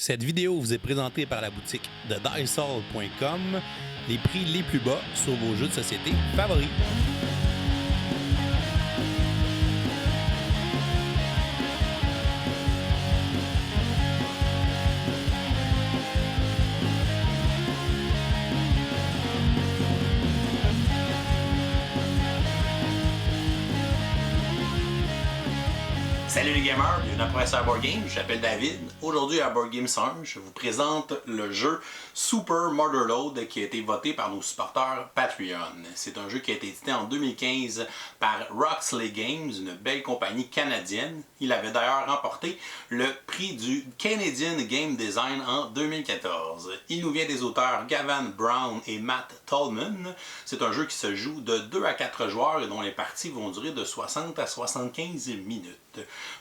Cette vidéo vous est présentée par la boutique de Diceall.com, les prix les plus bas sur vos jeux de société favoris. Salut les gamers, bienvenue à Professeur Board Game, je m'appelle David. Aujourd'hui à Board Game Song, je vous présente le jeu Super Motherload qui a été voté par nos supporters Patreon. C'est un jeu qui a été édité en 2015 par Roxley Games, une belle compagnie canadienne. Il avait d'ailleurs remporté le prix du Canadian Game Design en 2014. Il nous vient des auteurs Gavin Brown et Matt Tolman. C'est un jeu qui se joue de 2 à 4 joueurs et dont les parties vont durer de 60 à 75 minutes.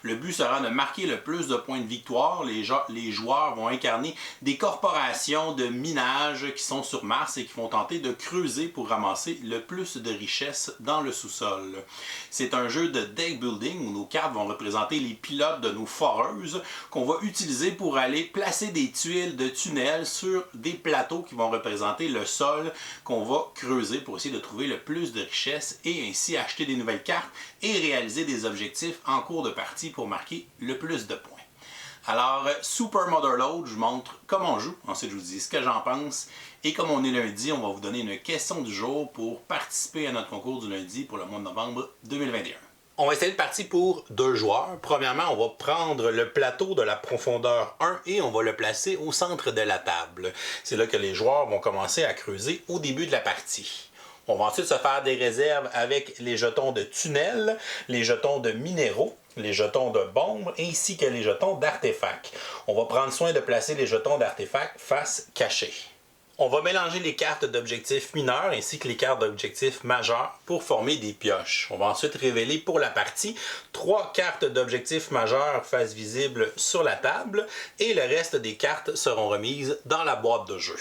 Le but sera de marquer le plus de points de victoire. Les joueurs vont incarner des corporations de minage qui sont sur Mars et qui vont tenter de creuser pour ramasser le plus de richesses dans le sous-sol. C'est un jeu de deck building où nos cartes vont représenter les pilotes de nos foreuses qu'on va utiliser pour aller placer des tuiles de tunnels sur des plateaux qui vont représenter le sol qu'on va creuser pour essayer de trouver le plus de richesses et ainsi acheter des nouvelles cartes et réaliser des objectifs en cours de partie pour marquer le plus de points. Alors, Super Motherload, je vous montre comment on joue, ensuite je vous dis ce que j'en pense, et comme on est lundi, on va vous donner une question du jour pour participer à notre concours du lundi pour le mois de novembre 2021. On va essayer de partie pour 2 joueurs. Premièrement, on va prendre le plateau de la profondeur 1 et on va le placer au centre de la table. C'est là que les joueurs vont commencer à creuser au début de la partie. On va ensuite se faire des réserves avec les jetons de tunnel, les jetons de minéraux, les jetons de bombes ainsi que les jetons d'artefacts. On va prendre soin de placer les jetons d'artefacts face cachée. On va mélanger les cartes d'objectifs mineurs ainsi que les cartes d'objectifs majeurs pour former des pioches. On va ensuite révéler pour la partie 3 cartes d'objectifs majeurs face visible sur la table et le reste des cartes seront remises dans la boîte de jeu.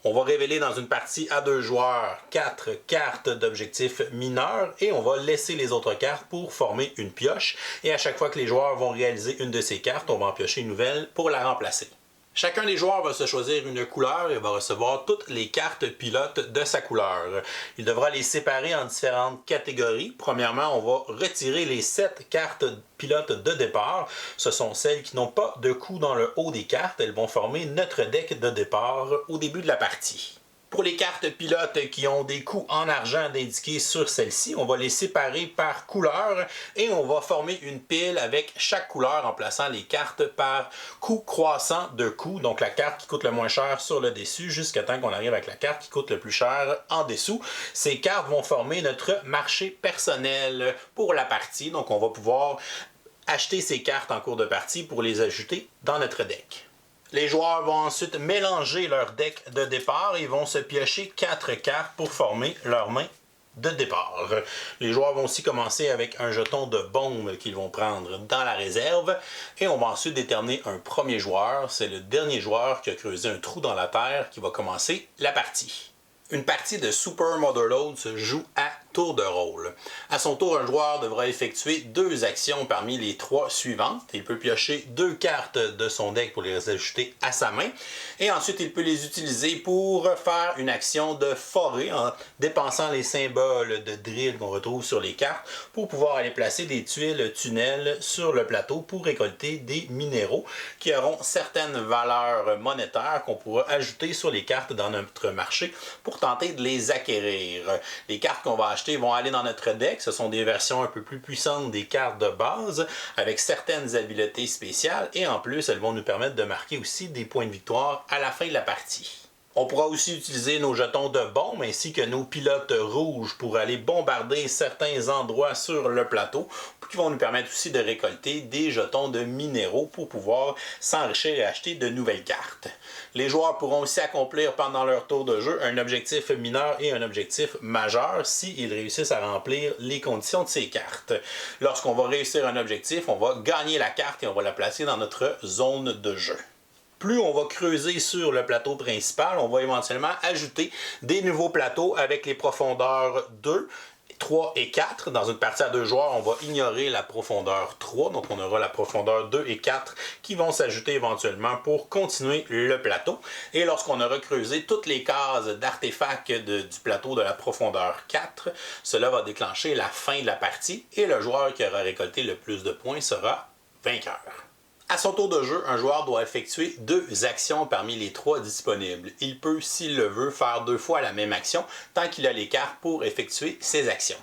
On va révéler dans une partie à 2 joueurs 4 cartes d'objectifs mineurs et on va laisser les autres cartes pour former une pioche. Et à chaque fois que les joueurs vont réaliser une de ces cartes, on va en piocher une nouvelle pour la remplacer. Chacun des joueurs va se choisir une couleur et va recevoir toutes les cartes pilotes de sa couleur. Il devra les séparer en différentes catégories. Premièrement, on va retirer les 7 cartes pilotes de départ. Ce sont celles qui n'ont pas de coup dans le haut des cartes. Elles vont former notre deck de départ au début de la partie. Pour les cartes pilotes qui ont des coups en argent d'indiquer sur celle-ci, on va les séparer par couleur et on va former une pile avec chaque couleur en plaçant les cartes par coût croissant de coût. Donc la carte qui coûte le moins cher sur le dessus jusqu'à temps qu'on arrive avec la carte qui coûte le plus cher en dessous. Ces cartes vont former notre marché personnel pour la partie. Donc on va pouvoir acheter ces cartes en cours de partie pour les ajouter dans notre deck. Les joueurs vont ensuite mélanger leur deck de départ et vont se piocher 4 cartes pour former leur main de départ. Les joueurs vont aussi commencer avec un jeton de bombe qu'ils vont prendre dans la réserve et on va ensuite déterminer un premier joueur. C'est le dernier joueur qui a creusé un trou dans la terre qui va commencer la partie. Une partie de Super Motherload se joue à tour de rôle. À son tour, un joueur devra effectuer 2 actions parmi les 3 suivantes. Il peut piocher 2 cartes de son deck pour les ajouter à sa main. Et ensuite, il peut les utiliser pour faire une action de forêt en dépensant les symboles de drill qu'on retrouve sur les cartes pour pouvoir aller placer des tuiles tunnels sur le plateau pour récolter des minéraux qui auront certaines valeurs monétaires qu'on pourra ajouter sur les cartes dans notre marché pour tenter de les acquérir. Les cartes qu'on va acheter vont aller dans notre deck. Ce sont des versions un peu plus puissantes des cartes de base avec certaines habiletés spéciales et en plus, elles vont nous permettre de marquer aussi des points de victoire à la fin de la partie. On pourra aussi utiliser nos jetons de bombe ainsi que nos pilotes rouges pour aller bombarder certains endroits sur le plateau qui vont nous permettre aussi de récolter des jetons de minéraux pour pouvoir s'enrichir et acheter de nouvelles cartes. Les joueurs pourront aussi accomplir pendant leur tour de jeu un objectif mineur et un objectif majeur s'ils réussissent à remplir les conditions de ces cartes. Lorsqu'on va réussir un objectif, on va gagner la carte et on va la placer dans notre zone de jeu. Plus on va creuser sur le plateau principal, on va éventuellement ajouter des nouveaux plateaux avec les profondeurs 2, 3 et 4. Dans une partie à 2 joueurs, on va ignorer la profondeur 3. Donc, on aura la profondeur 2 et 4 qui vont s'ajouter éventuellement pour continuer le plateau. Et lorsqu'on aura creusé toutes les cases d'artefacts du plateau de la profondeur 4, cela va déclencher la fin de la partie et le joueur qui aura récolté le plus de points sera vainqueur. À son tour de jeu, un joueur doit effectuer 2 actions parmi les 3 disponibles. Il peut, s'il le veut, faire 2 fois la même action tant qu'il a les cartes pour effectuer ses actions.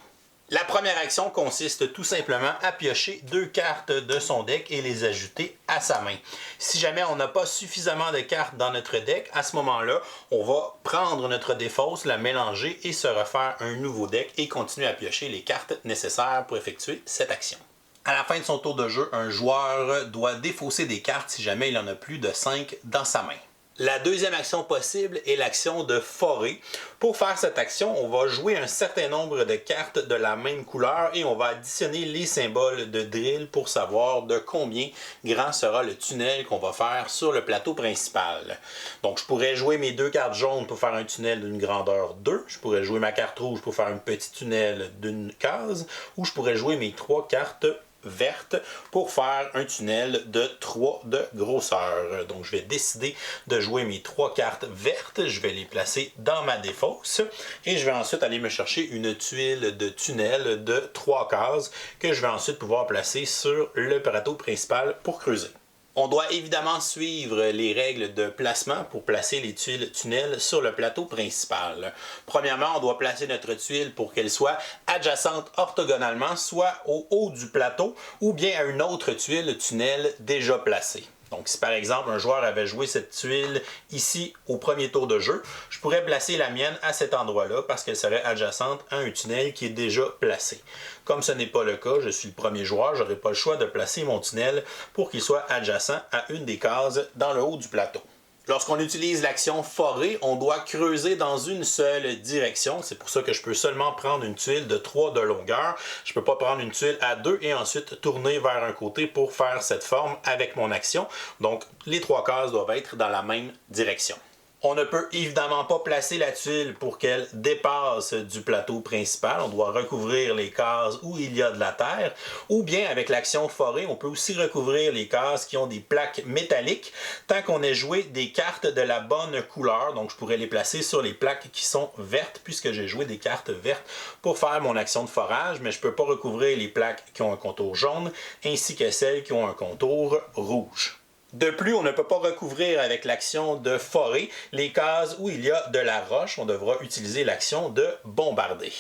La première action consiste tout simplement à piocher 2 cartes de son deck et les ajouter à sa main. Si jamais on n'a pas suffisamment de cartes dans notre deck, à ce moment-là, on va prendre notre défausse, la mélanger et se refaire un nouveau deck et continuer à piocher les cartes nécessaires pour effectuer cette action. À la fin de son tour de jeu, un joueur doit défausser des cartes si jamais il en a plus de 5 dans sa main. La deuxième action possible est l'action de forer. Pour faire cette action, on va jouer un certain nombre de cartes de la même couleur et on va additionner les symboles de drill pour savoir de combien grand sera le tunnel qu'on va faire sur le plateau principal. Donc je pourrais jouer mes 2 cartes jaunes pour faire un tunnel d'une grandeur 2, je pourrais jouer ma carte rouge pour faire un petit tunnel d'une case, ou je pourrais jouer mes 3 cartes verte pour faire un tunnel de 3 de grosseur. Donc je vais décider de jouer mes 3 cartes vertes, je vais les placer dans ma défausse et je vais ensuite aller me chercher une tuile de tunnel de 3 cases que je vais ensuite pouvoir placer sur le plateau principal pour creuser. On doit évidemment suivre les règles de placement pour placer les tuiles tunnels sur le plateau principal. Premièrement, on doit placer notre tuile pour qu'elle soit adjacente orthogonalement, soit au haut du plateau ou bien à une autre tuile tunnel déjà placée. Donc, si par exemple un joueur avait joué cette tuile ici au premier tour de jeu, je pourrais placer la mienne à cet endroit-là parce qu'elle serait adjacente à un tunnel qui est déjà placé. Comme ce n'est pas le cas, je suis le premier joueur, je n'aurai pas le choix de placer mon tunnel pour qu'il soit adjacent à une des cases dans le haut du plateau. Lorsqu'on utilise l'action forer, on doit creuser dans une seule direction. C'est pour ça que je peux seulement prendre une tuile de 3 de longueur. Je ne peux pas prendre une tuile à 2 et ensuite tourner vers un côté pour faire cette forme avec mon action. Donc, les 3 cases doivent être dans la même direction. On ne peut évidemment pas placer la tuile pour qu'elle dépasse du plateau principal. On doit recouvrir les cases où il y a de la terre. Ou bien, avec l'action forer, on peut aussi recouvrir les cases qui ont des plaques métalliques tant qu'on ait joué des cartes de la bonne couleur. Donc, je pourrais les placer sur les plaques qui sont vertes puisque j'ai joué des cartes vertes pour faire mon action de forage. Mais je ne peux pas recouvrir les plaques qui ont un contour jaune ainsi que celles qui ont un contour rouge. De plus, on ne peut pas recouvrir avec l'action de forer les cases où il y a de la roche. On devra utiliser l'action de bombarder.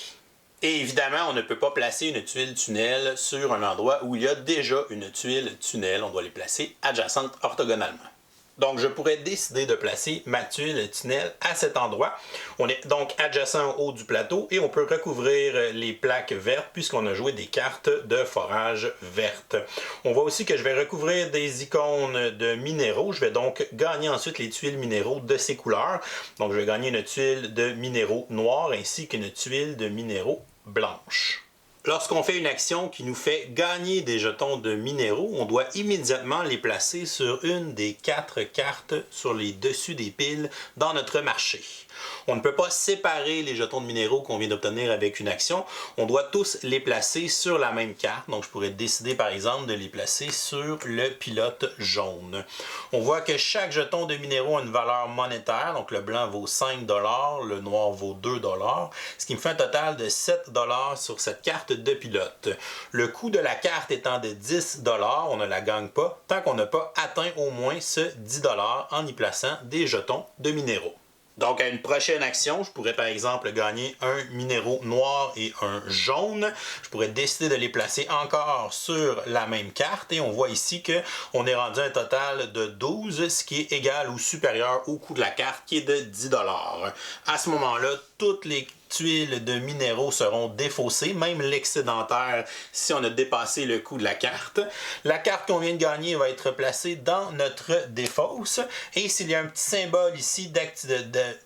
Et évidemment, on ne peut pas placer une tuile tunnel sur un endroit où il y a déjà une tuile tunnel. On doit les placer adjacentes orthogonalement. Donc, je pourrais décider de placer ma tuile tunnel à cet endroit. On est donc adjacent au haut du plateau et on peut recouvrir les plaques vertes puisqu'on a joué des cartes de forage vertes. On voit aussi que je vais recouvrir des icônes de minéraux. Je vais donc gagner ensuite les tuiles minéraux de ces couleurs. Donc, je vais gagner une tuile de minéraux noirs ainsi qu'une tuile de minéraux blanches. Lorsqu'on fait une action qui nous fait gagner des jetons de minéraux, on doit immédiatement les placer sur une des 4 cartes sur les dessus des piles dans notre marché. On ne peut pas séparer les jetons de minéraux qu'on vient d'obtenir avec une action. On doit tous les placer sur la même carte. Donc, je pourrais décider, par exemple, de les placer sur le pilote jaune. On voit que chaque jeton de minéraux a une valeur monétaire. Donc, le blanc vaut 5 $, le noir vaut 2 $, ce qui me fait un total de 7 $ sur cette carte de pilote. Le coût de la carte étant de 10 $, on ne la gagne pas tant qu'on n'a pas atteint au moins ce 10 $ en y plaçant des jetons de minéraux. Donc, à une prochaine action, je pourrais par exemple gagner un minéraux noir et un jaune. Je pourrais décider de les placer encore sur la même carte et on voit ici qu'on est rendu à un total de 12, ce qui est égal ou supérieur au coût de la carte qui est de 10 $. À ce moment-là, toutes les tuiles de minéraux seront défaussées, même l'excédentaire si on a dépassé le coût de la carte. La carte qu'on vient de gagner va être placée dans notre défausse et s'il y a un petit symbole ici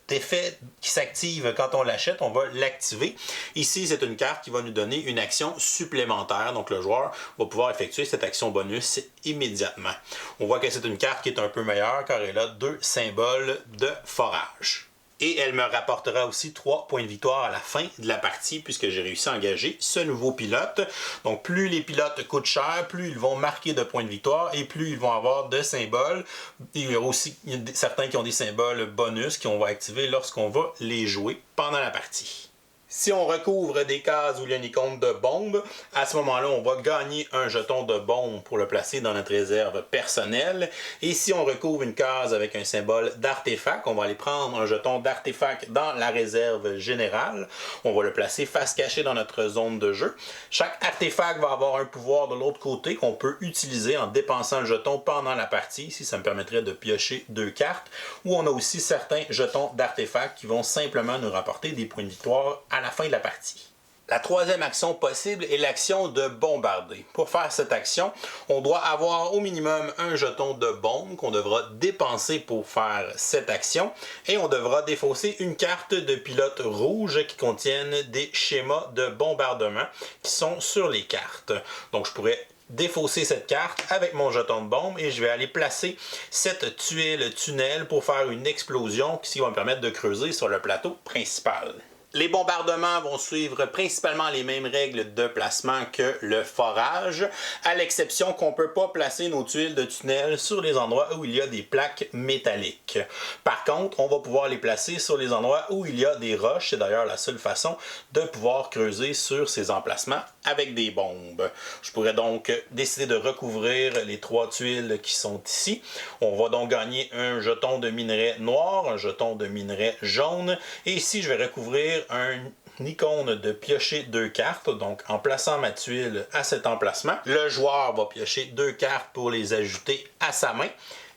d'effet qui s'active quand on l'achète, on va l'activer. Ici, c'est une carte qui va nous donner une action supplémentaire, donc le joueur va pouvoir effectuer cette action bonus immédiatement. On voit que c'est une carte qui est un peu meilleure car elle a 2 symboles de forage. Et elle me rapportera aussi 3 points de victoire à la fin de la partie puisque j'ai réussi à engager ce nouveau pilote. Donc plus les pilotes coûtent cher, plus ils vont marquer de points de victoire et plus ils vont avoir de symboles. Il y a aussi certains qui ont des symboles bonus qu'on va activer lorsqu'on va les jouer pendant la partie. Si on recouvre des cases où il y a une icône de bombe, à ce moment-là, on va gagner un jeton de bombe pour le placer dans notre réserve personnelle. Et si on recouvre une case avec un symbole d'artefact, on va aller prendre un jeton d'artefact dans la réserve générale. On va le placer face cachée dans notre zone de jeu. Chaque artefact va avoir un pouvoir de l'autre côté qu'on peut utiliser en dépensant le jeton pendant la partie. Ici, ça me permettrait de piocher 2 cartes. Ou on a aussi certains jetons d'artefact qui vont simplement nous rapporter des points de victoire à la fin de la partie. La troisième action possible est l'action de bombarder. Pour faire cette action, on doit avoir au minimum un jeton de bombe qu'on devra dépenser pour faire cette action et on devra défausser une carte de pilote rouge qui contiennent des schémas de bombardement qui sont sur les cartes. Donc je pourrais défausser cette carte avec mon jeton de bombe et je vais aller placer cette tuile tunnel pour faire une explosion qui va me permettre de creuser sur le plateau principal. Les bombardements vont suivre principalement les mêmes règles de placement que le forage, à l'exception qu'on ne peut pas placer nos tuiles de tunnel sur les endroits où il y a des plaques métalliques. Par contre, on va pouvoir les placer sur les endroits où il y a des roches. C'est d'ailleurs la seule façon de pouvoir creuser sur ces emplacements avec des bombes. Je pourrais donc décider de recouvrir les 3 tuiles qui sont ici. On va donc gagner un jeton de minerai noir, un jeton de minerai jaune, et ici je vais recouvrir une icône de piocher 2 cartes. Donc en plaçant ma tuile à cet emplacement, le joueur va piocher 2 cartes pour les ajouter à sa main.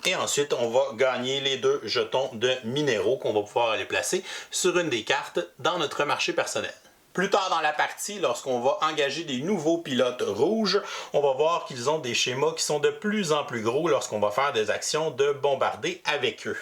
Et ensuite, on va gagner les 2 jetons de minéraux qu'on va pouvoir aller placer sur une des cartes dans notre marché personnel. Plus tard dans la partie, lorsqu'on va engager des nouveaux pilotes rouges, on va voir qu'ils ont des schémas qui sont de plus en plus gros lorsqu'on va faire des actions de bombarder avec eux.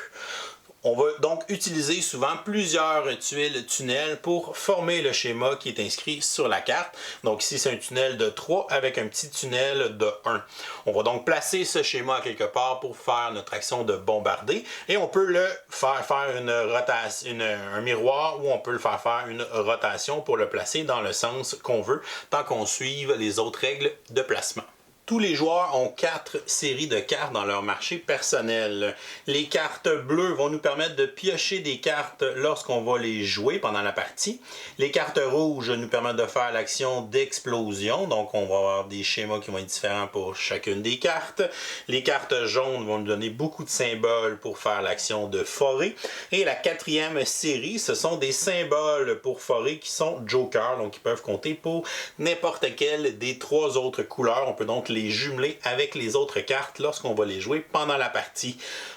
On va donc utiliser souvent plusieurs tuiles tunnels pour former le schéma qui est inscrit sur la carte. Donc ici, c'est un tunnel de 3 avec un petit tunnel de 1. On va donc placer ce schéma quelque part pour faire notre action de bombarder et on peut le faire une rotation, un miroir ou on peut le faire une rotation pour le placer dans le sens qu'on veut tant qu'on suive les autres règles de placement. Tous les joueurs ont 4 séries de cartes dans leur marché personnel. Les cartes bleues vont nous permettre de piocher des cartes lorsqu'on va les jouer pendant la partie. Les cartes rouges nous permettent de faire l'action d'explosion, donc on va avoir des schémas qui vont être différents pour chacune des cartes. Les cartes jaunes vont nous donner beaucoup de symboles pour faire l'action de forer. Et la 4e série, ce sont des symboles pour forer qui sont Joker, donc qui peuvent compter pour n'importe quelle des 3 autres couleurs. On peut donc les jumeler avec les autres cartes lorsqu'on va les jouer pendant la partie.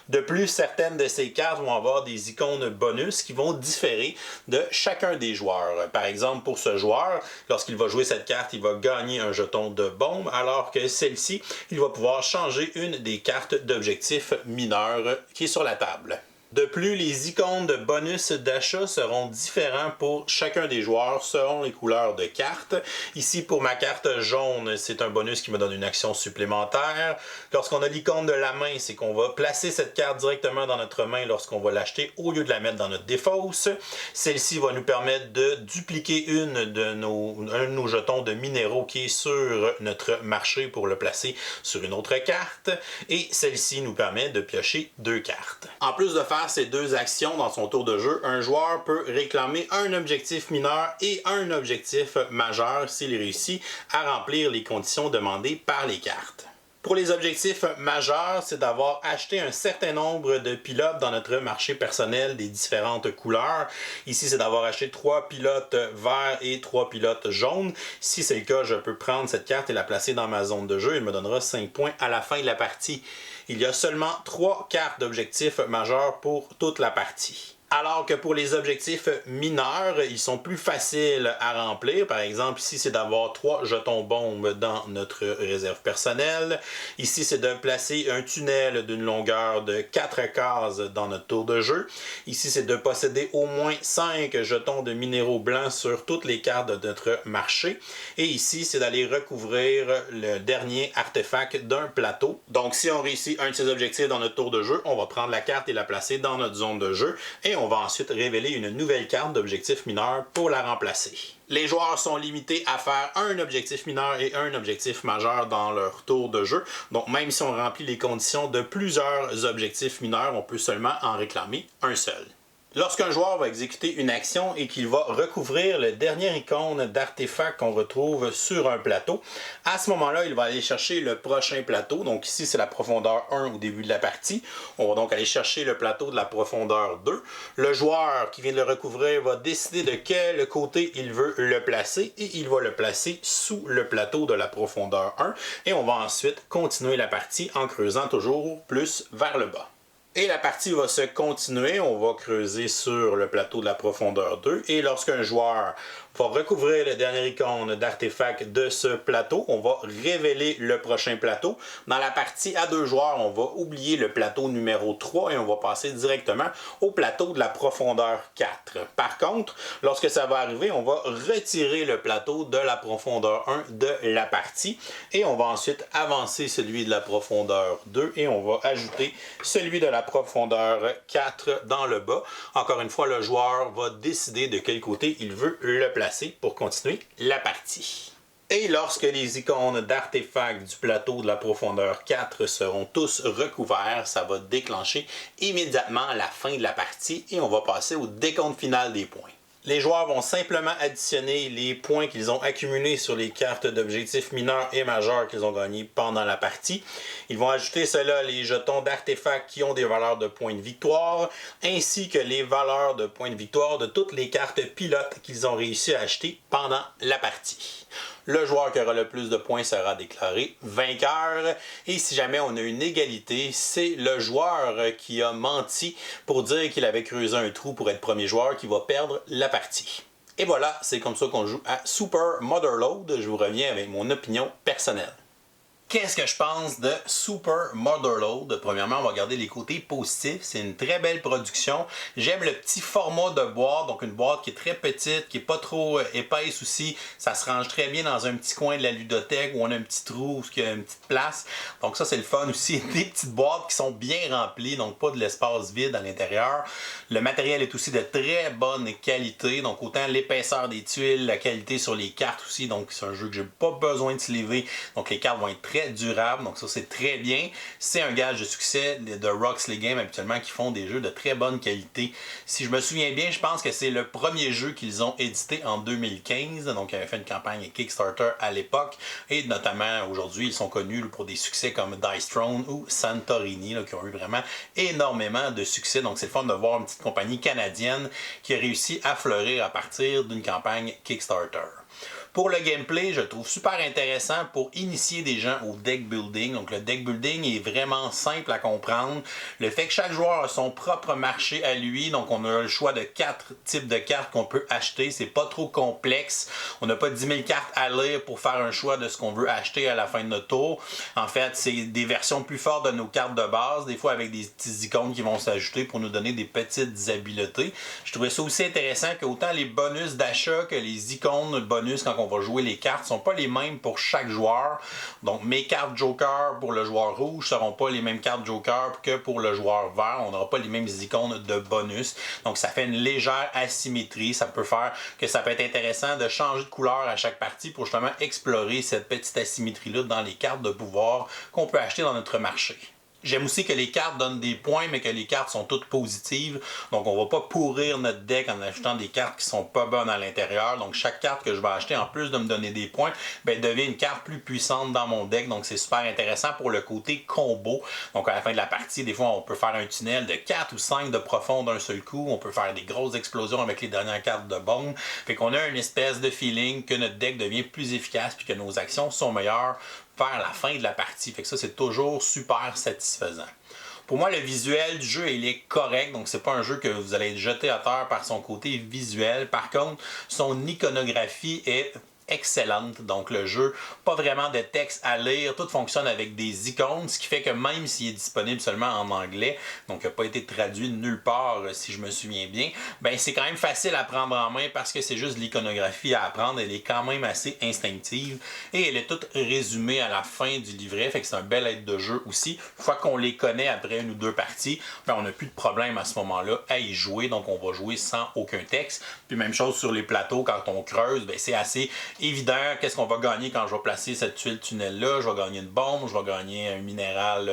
De plus, certaines de ces cartes vont avoir des icônes bonus qui vont différer de chacun des joueurs. Par exemple, pour ce joueur, lorsqu'il va jouer cette carte, il va gagner un jeton de bombe, alors que celle-ci, il va pouvoir changer une des cartes d'objectif mineur qui est sur la table. De plus, les icônes de bonus d'achat seront différents pour chacun des joueurs selon les couleurs de cartes. Ici, pour ma carte jaune, c'est un bonus qui me donne une action supplémentaire. Lorsqu'on a l'icône de la main, c'est qu'on va placer cette carte directement dans notre main lorsqu'on va l'acheter au lieu de la mettre dans notre défausse. Celle-ci va nous permettre de dupliquer un de nos jetons de minéraux qui est sur notre marché pour le placer sur une autre carte. Et celle-ci nous permet de piocher 2 cartes. En plus de faire ces 2 actions dans son tour de jeu, un joueur peut réclamer un objectif mineur et un objectif majeur s'il réussit à remplir les conditions demandées par les cartes. Pour les objectifs majeurs, c'est d'avoir acheté un certain nombre de pilotes dans notre marché personnel des différentes couleurs. Ici, c'est d'avoir acheté 3 pilotes verts et 3 pilotes jaunes. Si c'est le cas, je peux prendre cette carte et la placer dans ma zone de jeu. Il me donnera 5 points à la fin de la partie. Il y a seulement 3 cartes d'objectifs majeurs pour toute la partie. Alors que pour les objectifs mineurs, ils sont plus faciles à remplir. Par exemple, ici, c'est d'avoir 3 jetons bombes dans notre réserve personnelle. Ici, c'est de placer un tunnel d'une longueur de 4 cases dans notre tour de jeu. Ici, c'est de posséder au moins 5 jetons de minéraux blancs sur toutes les cartes de notre marché. Et ici, c'est d'aller recouvrir le dernier artefact d'un plateau. Donc, si on réussit un de ces objectifs dans notre tour de jeu, on va prendre la carte et la placer dans notre zone de jeu. Et on va ensuite révéler une nouvelle carte d'objectif mineur pour la remplacer. Les joueurs sont limités à faire un objectif mineur et un objectif majeur dans leur tour de jeu. Donc même si on remplit les conditions de plusieurs objectifs mineurs, on peut seulement en réclamer un seul. Lorsqu'un joueur va exécuter une action et qu'il va recouvrir le dernier icône d'artefact qu'on retrouve sur un plateau, à ce moment-là, il va aller chercher le prochain plateau. Donc ici, c'est la profondeur 1 au début de la partie. On va donc aller chercher le plateau de la profondeur 2. Le joueur qui vient de le recouvrir va décider de quel côté il veut le placer et il va le placer sous le plateau de la profondeur 1. Et on va ensuite continuer la partie en creusant toujours plus vers le bas. Et la partie va se continuer, on va creuser sur le plateau de la profondeur 2 et lorsqu'un joueur va recouvrir le dernier icône d'artefact de ce plateau, on va révéler le prochain plateau. Dans la partie à 2 joueurs, on va oublier le plateau numéro 3 et on va passer directement au plateau de la profondeur 4. Par contre, lorsque ça va arriver, on va retirer le plateau de la profondeur 1 de la partie et on va ensuite avancer celui de la profondeur 2 et on va ajouter celui de la profondeur 4 dans le bas. Encore une fois, le joueur va décider de quel côté il veut le placer pour continuer la partie. Et lorsque les icônes d'artefacts du plateau de la profondeur 4 seront tous recouverts, ça va déclencher immédiatement la fin de la partie et on va passer au décompte final des points. Les joueurs vont simplement additionner les points qu'ils ont accumulés sur les cartes d'objectifs mineurs et majeurs qu'ils ont gagnés pendant la partie. Ils vont ajouter cela les jetons d'artefacts qui ont des valeurs de points de victoire, ainsi que les valeurs de points de victoire de toutes les cartes pilotes qu'ils ont réussi à acheter pendant la partie. Le joueur qui aura le plus de points sera déclaré vainqueur. Et si jamais on a une égalité, c'est le joueur qui a menti pour dire qu'il avait creusé un trou pour être premier joueur qui va perdre la partie. Et voilà, c'est comme ça qu'on joue à Super Motherload. Je vous reviens avec mon opinion personnelle. Qu'est-ce que je pense de Super Motherload? Premièrement, on va regarder les côtés positifs. C'est une très belle production. J'aime le petit format de boîte, donc une boîte qui est très petite, qui n'est pas trop épaisse aussi. Ça se range très bien dans un petit coin de la ludothèque où on a un petit trou, où il y a une petite place. Donc ça, c'est le fun aussi. Des petites boîtes qui sont bien remplies, donc pas de l'espace vide à l'intérieur. Le matériel est aussi de très bonne qualité, donc autant l'épaisseur des tuiles, la qualité sur les cartes aussi. Donc c'est un jeu que j'ai pas besoin de sleever, donc les cartes vont être très durable, donc ça c'est très bien. C'est un gage de succès de Roxley Games habituellement qui font des jeux de très bonne qualité. Si je me souviens bien, je pense que c'est le premier jeu qu'ils ont édité en 2015, donc ils avaient fait une campagne Kickstarter à l'époque et notamment aujourd'hui ils sont connus pour des succès comme Dice Throne ou Santorini qui ont eu vraiment énormément de succès. Donc c'est le fun de voir une petite compagnie canadienne qui a réussi à fleurir à partir d'une campagne Kickstarter. Pour le gameplay, je le trouve super intéressant pour initier des gens au deck building. Donc le deck building est vraiment simple à comprendre. Le fait que chaque joueur a son propre marché à lui, donc on a le choix de 4 types de cartes qu'on peut acheter. C'est pas trop complexe. On n'a pas 10 000 cartes à lire pour faire un choix de ce qu'on veut acheter à la fin de notre tour. En fait, c'est des versions plus fortes de nos cartes de base, des fois avec des petits icônes qui vont s'ajouter pour nous donner des petites habiletés. Je trouvais ça aussi intéressant que autant les bonus d'achat que les icônes bonus quand on va jouer les cartes sont pas les mêmes pour chaque joueur. Donc mes cartes Joker pour le joueur rouge seront pas les mêmes cartes Joker que pour le joueur vert. On n'aura pas les mêmes icônes de bonus. Donc ça fait une légère asymétrie. Ça peut faire que ça peut être intéressant de changer de couleur à chaque partie pour justement explorer cette petite asymétrie-là dans les cartes de pouvoir qu'on peut acheter dans notre marché. J'aime aussi que les cartes donnent des points, mais que les cartes sont toutes positives. Donc, on ne va pas pourrir notre deck en ajoutant des cartes qui sont pas bonnes à l'intérieur. Donc, chaque carte que je vais acheter, en plus de me donner des points, devient une carte plus puissante dans mon deck. Donc, c'est super intéressant pour le côté combo. Donc, à la fin de la partie, des fois, on peut faire un tunnel de 4 ou 5 de profond d'un seul coup. On peut faire des grosses explosions avec les dernières cartes de bombe. Fait qu'on a une espèce de feeling que notre deck devient plus efficace puis que nos actions sont meilleures vers la fin de la partie. Fait que ça, c'est toujours super satisfaisant. Pour moi, le visuel du jeu, il est correct. Donc, c'est pas un jeu que vous allez être jeté à terre par son côté visuel. Par contre, son iconographie est excellente. Donc le jeu, pas vraiment de texte à lire, tout fonctionne avec des icônes, ce qui fait que même s'il est disponible seulement en anglais, donc il n'a pas été traduit nulle part si je me souviens bien, ben c'est quand même facile à prendre en main parce que c'est juste l'iconographie à apprendre, elle est quand même assez instinctive et elle est toute résumée à la fin du livret, fait que c'est un bel aide de jeu aussi. Une fois qu'on les connaît après une ou deux parties, ben on n'a plus de problème à ce moment-là à y jouer, donc on va jouer sans aucun texte. Puis même chose sur les plateaux, quand on creuse, ben c'est assez évident qu'est-ce qu'on va gagner quand je vais placer cette tuile tunnel là. Je vais gagner une bombe, je vais gagner un minéral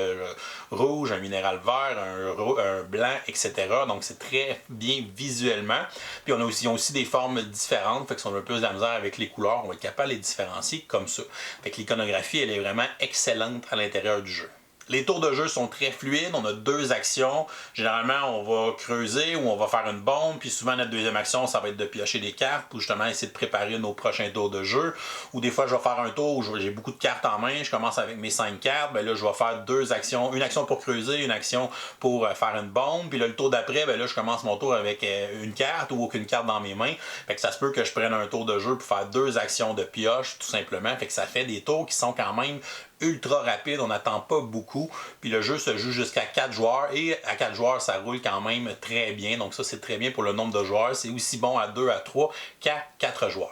rouge, un minéral vert, un blanc, etc. Donc c'est très bien visuellement. Puis on a aussi des formes différentes, fait que si on a un peu de la misère avec les couleurs, on va être capable de les différencier comme ça. Fait que l'iconographie, elle est vraiment excellente à l'intérieur du jeu. Les tours de jeu sont très fluides, on a deux actions. Généralement, on va creuser ou on va faire une bombe, puis souvent notre deuxième action, ça va être de piocher des cartes pour justement essayer de préparer nos prochains tours de jeu. Ou des fois, je vais faire un tour où j'ai beaucoup de cartes en main, je commence avec mes 5 cartes, ben là, je vais faire deux actions, une action pour creuser, une action pour faire une bombe, puis là, le tour d'après, ben là, je commence mon tour avec une carte ou aucune carte dans mes mains. Fait que ça se peut que je prenne un tour de jeu pour faire deux actions de pioche, tout simplement. Fait que ça fait des tours qui sont quand même ultra rapide, on n'attend pas beaucoup. Puis le jeu se joue jusqu'à 4 joueurs et à 4 joueurs, ça roule quand même très bien. Donc ça, c'est très bien pour le nombre de joueurs. C'est aussi bon à 2, à 3 qu'à 4 joueurs.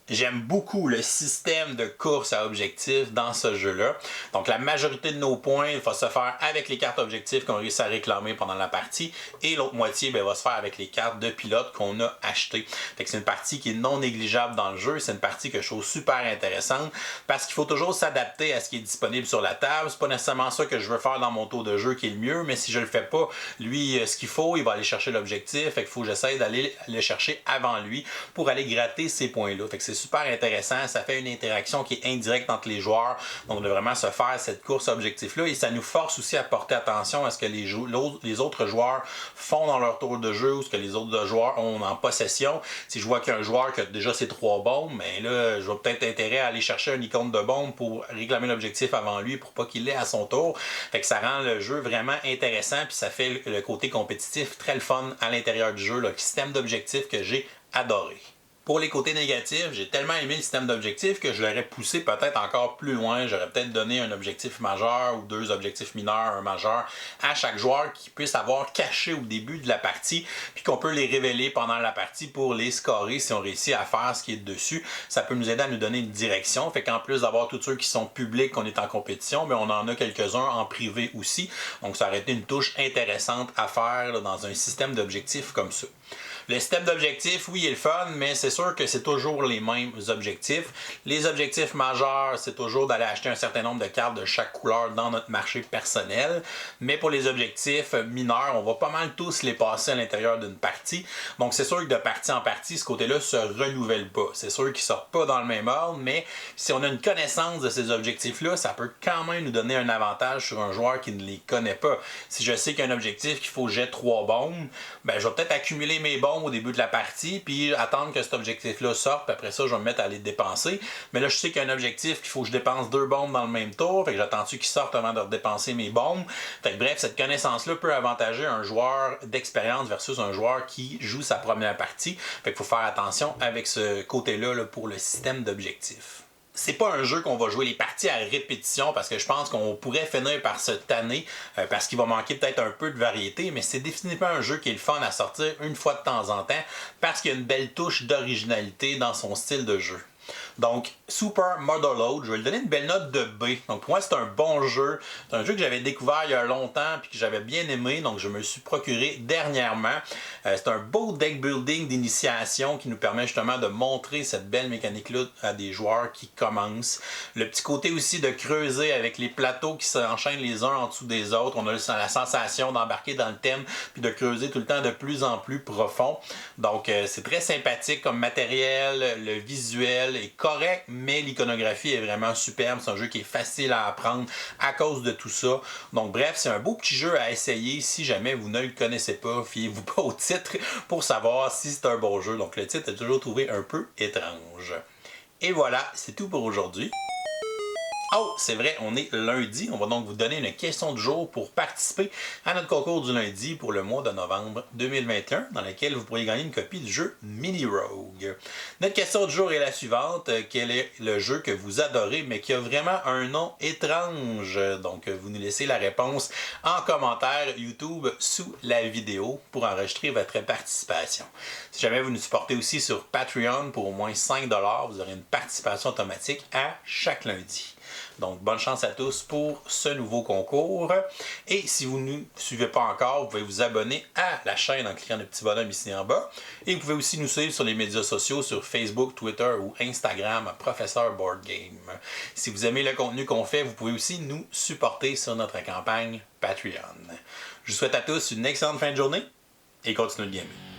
J'aime beaucoup le système de course à objectifs dans ce jeu-là. Donc la majorité de nos points va se faire avec les cartes objectifs qu'on réussit à réclamer pendant la partie et l'autre moitié va se faire avec les cartes de pilote qu'on a achetées. Fait que c'est une partie qui est non négligeable dans le jeu. C'est une partie que je trouve super intéressante parce qu'il faut toujours s'adapter à ce qui est disponible sur la table. C'est pas nécessairement ça que je veux faire dans mon tour de jeu qui est le mieux, mais si je le fais pas, lui, ce qu'il faut, il va aller chercher l'objectif. Fait qu'il faut que j'essaie d'aller le chercher avant lui pour aller gratter ces points-là. Fait que c'est super intéressant, ça fait une interaction qui est indirecte entre les joueurs, donc de vraiment se faire cette course objectif-là et ça nous force aussi à porter attention à ce que les autres joueurs font dans leur tour de jeu ou ce que les autres joueurs ont en possession. Si je vois qu'il y a un joueur qui a déjà ses 3 bombes, ben là, je vais peut-être intérêt à aller chercher une icône de bombe pour réclamer l'objectif avant lui pour pas qu'il l'ait à son tour. Fait que ça rend le jeu vraiment intéressant puis ça fait le côté compétitif très le fun à l'intérieur du jeu, le système d'objectifs que j'ai adoré. Pour les côtés négatifs, j'ai tellement aimé le système d'objectifs que je l'aurais poussé peut-être encore plus loin. J'aurais peut-être donné un objectif majeur ou 2 objectifs mineurs, un majeur à chaque joueur qui puisse avoir caché au début de la partie puis qu'on peut les révéler pendant la partie pour les scorer si on réussit à faire ce qui est dessus. Ça peut nous aider à nous donner une direction. Fait qu'en plus d'avoir tous ceux qui sont publics, qu'on est en compétition, mais on en a quelques-uns en privé aussi. Donc ça aurait été une touche intéressante à faire là, dans un système d'objectifs comme ça. Le système d'objectifs, oui, il est le fun, mais c'est sûr que c'est toujours les mêmes objectifs. Les objectifs majeurs, c'est toujours d'aller acheter un certain nombre de cartes de chaque couleur dans notre marché personnel. Mais pour les objectifs mineurs, on va pas mal tous les passer à l'intérieur d'une partie. Donc c'est sûr que de partie en partie, ce côté-là se renouvelle pas. C'est sûr qu'ils ne sortent pas dans le même ordre, mais si on a une connaissance de ces objectifs-là, ça peut quand même nous donner un avantage sur un joueur qui ne les connaît pas. Si je sais qu'il y a un objectif qu'il faut que j'ai 3 bombes, ben je vais peut-être accumuler mes bombes au début de la partie, puis attendre que cet objectif-là sorte, puis après ça, je vais me mettre à les dépenser. Mais là, je sais qu'il y a un objectif qu'il faut que je dépense 2 bombes dans le même tour, fait que j'attends-tu qu'il sorte avant de redépenser mes bombes. Fait que bref, cette connaissance-là peut avantager un joueur d'expérience versus un joueur qui joue sa première partie. Fait qu'il faut faire attention avec ce côté-là là, pour le système d'objectifs. C'est pas un jeu qu'on va jouer les parties à répétition parce que je pense qu'on pourrait finir par se tanner parce qu'il va manquer peut-être un peu de variété, mais c'est définitivement un jeu qui est le fun à sortir une fois de temps en temps parce qu'il y a une belle touche d'originalité dans son style de jeu. Donc, Super Motherload, je vais lui donner une belle note de B. Donc, pour moi, c'est un bon jeu. C'est un jeu que j'avais découvert il y a longtemps et que j'avais bien aimé. Donc, je me le suis procuré dernièrement. C'est un beau deck building d'initiation qui nous permet justement de montrer cette belle mécanique-là à des joueurs qui commencent. Le petit côté aussi de creuser avec les plateaux qui s'enchaînent les uns en dessous des autres. On a la sensation d'embarquer dans le thème puis de creuser tout le temps de plus en plus profond. Donc, c'est très sympathique comme matériel. Le visuel est correct, mais l'iconographie est vraiment superbe. C'est un jeu qui est facile à apprendre à cause de tout ça. Donc bref, c'est un beau petit jeu à essayer si jamais vous ne le connaissez pas. Fiez-vous pas au titre pour savoir si c'est un bon jeu. Donc le titre est toujours trouvé un peu étrange. Et voilà, c'est tout pour aujourd'hui. Oh, c'est vrai, on est lundi. On va donc vous donner une question du jour pour participer à notre concours du lundi pour le mois de novembre 2021, dans lequel vous pourriez gagner une copie du jeu Mini Rogue. Notre question du jour est la suivante. Quel est le jeu que vous adorez, mais qui a vraiment un nom étrange? Donc, vous nous laissez la réponse en commentaire YouTube sous la vidéo pour enregistrer votre participation. Si jamais vous nous supportez aussi sur Patreon pour au moins 5$, vous aurez une participation automatique à chaque lundi. Donc, bonne chance à tous pour ce nouveau concours. Et si vous ne nous suivez pas encore, vous pouvez vous abonner à la chaîne en cliquant le petit bonhomme ici en bas. Et vous pouvez aussi nous suivre sur les médias sociaux, sur Facebook, Twitter ou Instagram, Professeur Board Game. Si vous aimez le contenu qu'on fait, vous pouvez aussi nous supporter sur notre campagne Patreon. Je vous souhaite à tous une excellente fin de journée et continuez de gamer.